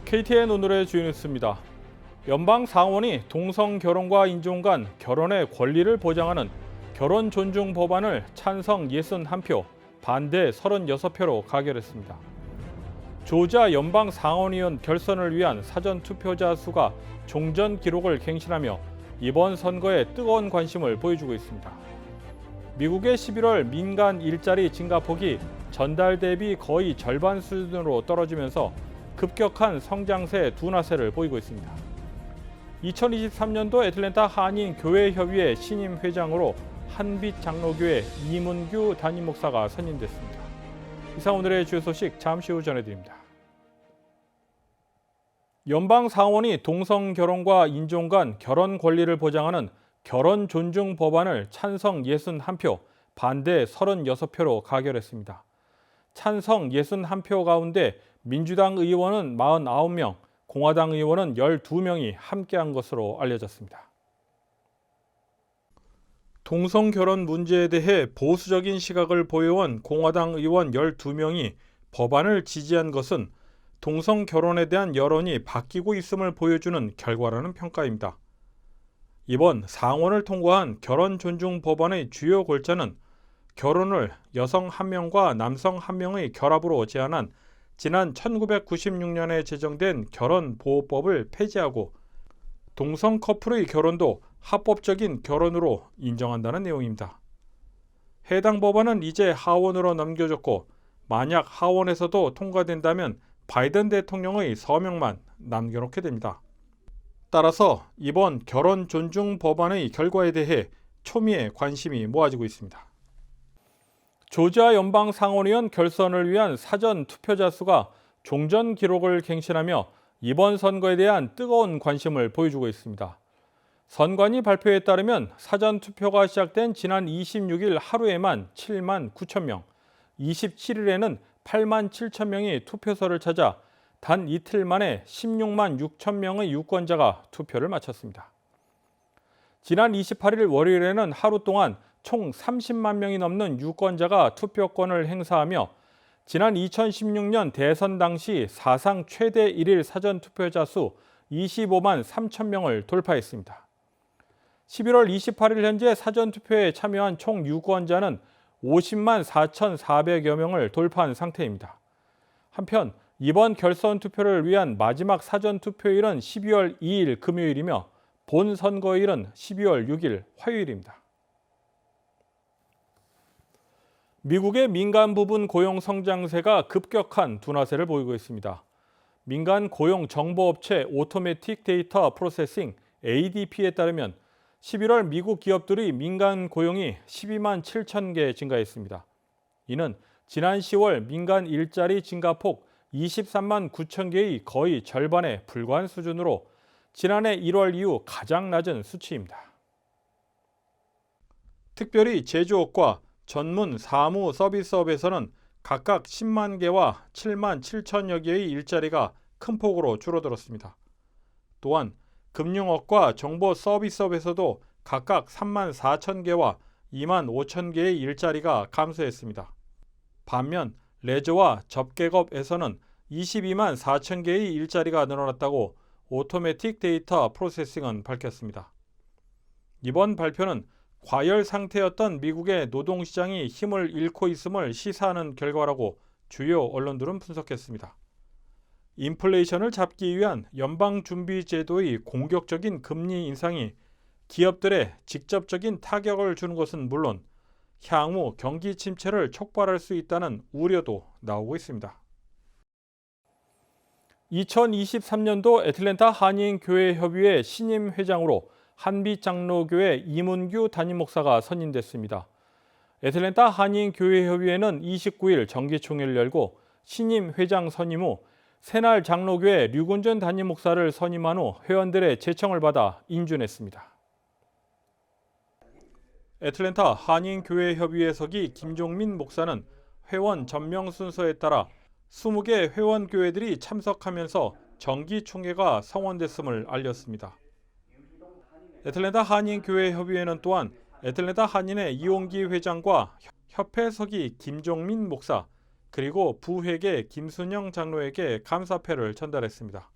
KTN 오늘의 주인뉴스입니다. 연방 상원이 동성 결혼과 인종 간 결혼의 권리를 보장하는 결혼 존중 법안을 찬성 61표, 반대 36표로 가결했습니다. 조지아 연방 상원의원 결선을 위한 사전 투표자 수가 종전 기록을 갱신하며 이번 선거에 뜨거운 관심을 보여주고 있습니다. 미국의 11월 민간 일자리 증가폭이 전달 대비 거의 절반 수준으로 떨어지면서 급격한 성장세 둔화세를 보이고 있습니다. 2023년도 애틀랜타 한인교회협의회 신임 회장으로 한빛 장로교회 이문규 담임 목사가 선임됐습니다. 이상 오늘의 주요 소식 잠시 후 전해드립니다. 연방 상원이 동성 결혼과 인종 간 결혼 권리를 보장하는 결혼 존중 법안을 찬성 61표, 반대 36표로 가결했습니다. 찬성 61표 가운데 민주당 의원은 49명, 공화당 의원은 12명이 함께한 것으로 알려졌습니다. 동성 결혼 문제에 대해 보수적인 시각을 보여온 공화당 의원 12명이 법안을 지지한 것은 동성 결혼에 대한 여론이 바뀌고 있음을 보여주는 결과라는 평가입니다. 이번 상원을 통과한 결혼 존중 법안의 주요 골자는 결혼을 여성 1명과 남성 1명의 결합으로 제한한 지난 1996년에 제정된 결혼보호법을 폐지하고 동성 커플의 결혼도 합법적인 결혼으로 인정한다는 내용입니다. 해당 법안은 이제 하원으로 넘겨졌고 만약 하원에서도 통과된다면 바이든 대통령의 서명만 남겨놓게 됩니다. 따라서 이번 결혼 존중 법안의 결과에 대해 초미의 관심이 모아지고 있습니다. 조지아 연방 상원의원 결선을 위한 사전 투표자 수가 종전 기록을 갱신하며 이번 선거에 대한 뜨거운 관심을 보여주고 있습니다. 선관위 발표에 따르면 사전 투표가 시작된 지난 26일 하루에만 7만 9천 명, 27일에는 8만 7천 명이 투표소를 찾아 단 이틀 만에 16만 6천 명의 유권자가 투표를 마쳤습니다. 지난 28일 월요일에는 하루 동안 총 30만 명이 넘는 유권자가 투표권을 행사하며 지난 2016년 대선 당시 사상 최대 일일 사전 투표자 수 25만 3천 명을 돌파했습니다. 11월 28일 현재 사전 투표에 참여한 총 유권자는 50만 4,400여 명을 돌파한 상태입니다. 한편 이번 결선 투표를 위한 마지막 사전 투표일은 12월 2일 금요일이며 본 선거일은 12월 6일 화요일입니다. 미국의 민간 부분 고용 성장세가 급격한 둔화세를 보이고 있습니다. 민간 고용 정보업체 오토매틱 데이터 프로세싱 ADP에 따르면 11월 미국 기업들의 민간 고용이 12만 7천 개 증가했습니다. 이는 지난 10월 민간 일자리 증가폭 23만 9천 개의 거의 절반에 불과한 수준으로 지난해 1월 이후 가장 낮은 수치입니다. 특별히 제조업과 전문 사무 서비스업에서는 각각 10만 개와 7만 7천여 개의 일자리가 큰 폭으로 줄어들었습니다. 또한 금융업과 정보 서비스업에서도 각각 3만 4천 개와 2만 5천 개의 일자리가 감소했습니다. 반면 레저와 접객업에서는 22만 4천 개의 일자리가 늘어났다고 오토매틱 데이터 프로세싱은 밝혔습니다. 이번 발표는 과열 상태였던 미국의 노동시장이 힘을 잃고 있음을 시사하는 결과라고 주요 언론들은 분석했습니다. 인플레이션을 잡기 위한 연방준비제도의 공격적인 금리 인상이 기업들에 직접적인 타격을 주는 것은 물론 향후 경기 침체를 촉발할 수 있다는 우려도 나오고 있습니다. 2023년도 애틀랜타 한인교회협의회 신임 회장으로 한빛 장로교회 이문규 담임 목사가 선임됐습니다. 애틀랜타 한인교회협의회는 29일 정기총회를 열고 신임 회장 선임 후 새날 장로교회 류군전 담임 목사를 선임한 후 회원들의 제청을 받아 인준했습니다. 애틀랜타 한인교회협의회 서기 김종민 목사는 회원 전명 순서에 따라 20개 회원 교회들이 참석하면서 정기총회가 성원됐음을 알렸습니다. 애틀랜타 한인교회협의회는 또한 애틀랜타 한인의 이용기 회장과 협회 서기 김종민 목사, 그리고 부회계 김순영 장로에게 감사패를 전달했습니다.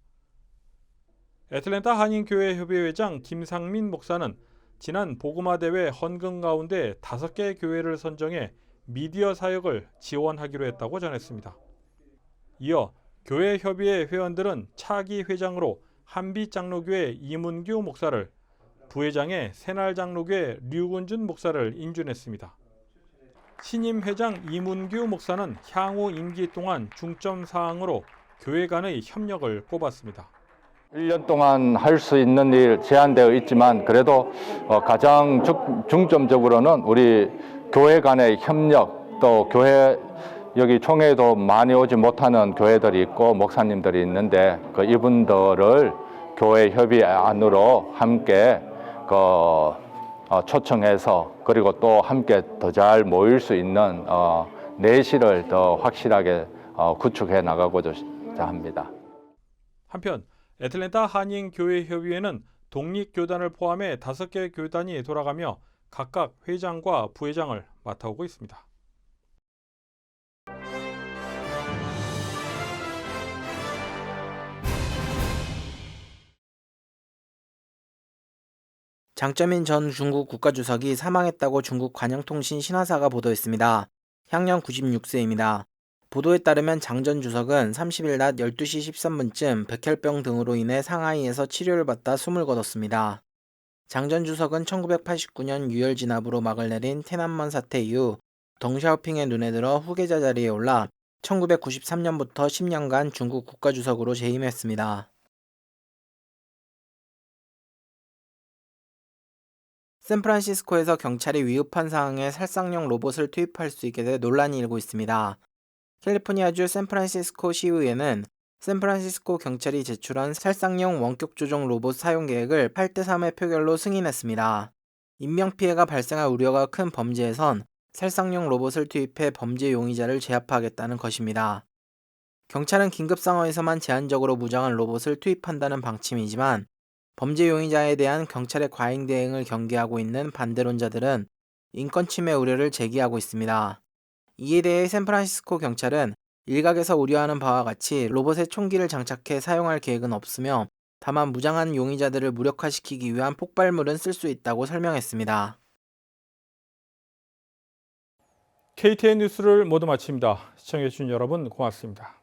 애틀랜타 한인교회협의회장 김상민 목사는 지난 복음화대회 헌금 가운데 5개 교회를 선정해 미디어 사역을 지원하기로 했다고 전했습니다. 이어 교회협의회 회원들은 차기 회장으로 한빛장로교회 이문규 목사를, 부회장에 새날장로교회 류군준 목사를 인준했습니다. 신임 회장 이문규 목사는 향후 임기 동안 중점 사항으로 교회 간의 협력을 꼽았습니다. 1년 동안 할 수 있는 일 제한되어 있지만 그래도 가장 중점적으로는 우리 교회 간의 협력, 또 교회 여기 총회도 많이 오지 못하는 교회들이 있고 목사님들이 있는데 이분들을 교회 협의 안으로 함께 초청해서 그리고 또 함께 더 잘 모일 수 있는 내실을 더 확실하게 구축해 나가고자 합니다. 한편 애틀랜타 한인교회협의회는 독립교단을 포함해 5개 교단이 돌아가며 각각 회장과 부회장을 맡아오고 있습니다. 장쩌민 전 중국 국가주석이 사망했다고 중국 관영통신 신화사가 보도했습니다. 향년 96세입니다. 보도에 따르면 장 전 주석은 30일 낮 12시 13분쯤 백혈병 등으로 인해 상하이에서 치료를 받다 숨을 거뒀습니다. 장 전 주석은 1989년 유혈 진압으로 막을 내린天安문 사태 이후 덩샤오핑의 눈에 들어 후계자 자리에 올라 1993년부터 10년간 중국 국가주석으로 재임했습니다. 샌프란시스코에서 경찰이 위급한 상황에 살상용 로봇을 투입할 수 있게 돼 논란이 일고 있습니다. 캘리포니아주 샌프란시스코 시의회는 샌프란시스코 경찰이 제출한 살상용 원격 조종 로봇 사용 계획을 8대3의 표결로 승인했습니다. 인명피해가 발생할 우려가 큰 범죄에선 살상용 로봇을 투입해 범죄 용의자를 제압하겠다는 것입니다. 경찰은 긴급 상황에서만 제한적으로 무장한 로봇을 투입한다는 방침이지만 범죄 용의자에 대한 경찰의 과잉 대응을 경계하고 있는 반대론자들은 인권 침해 우려를 제기하고 있습니다. 이에 대해 샌프란시스코 경찰은 일각에서 우려하는 바와 같이 로봇에 총기를 장착해 사용할 계획은 없으며 다만 무장한 용의자들을 무력화시키기 위한 폭발물은 쓸 수 있다고 설명했습니다. KTN 뉴스를 모두 마칩니다. 시청해주신 여러분 고맙습니다.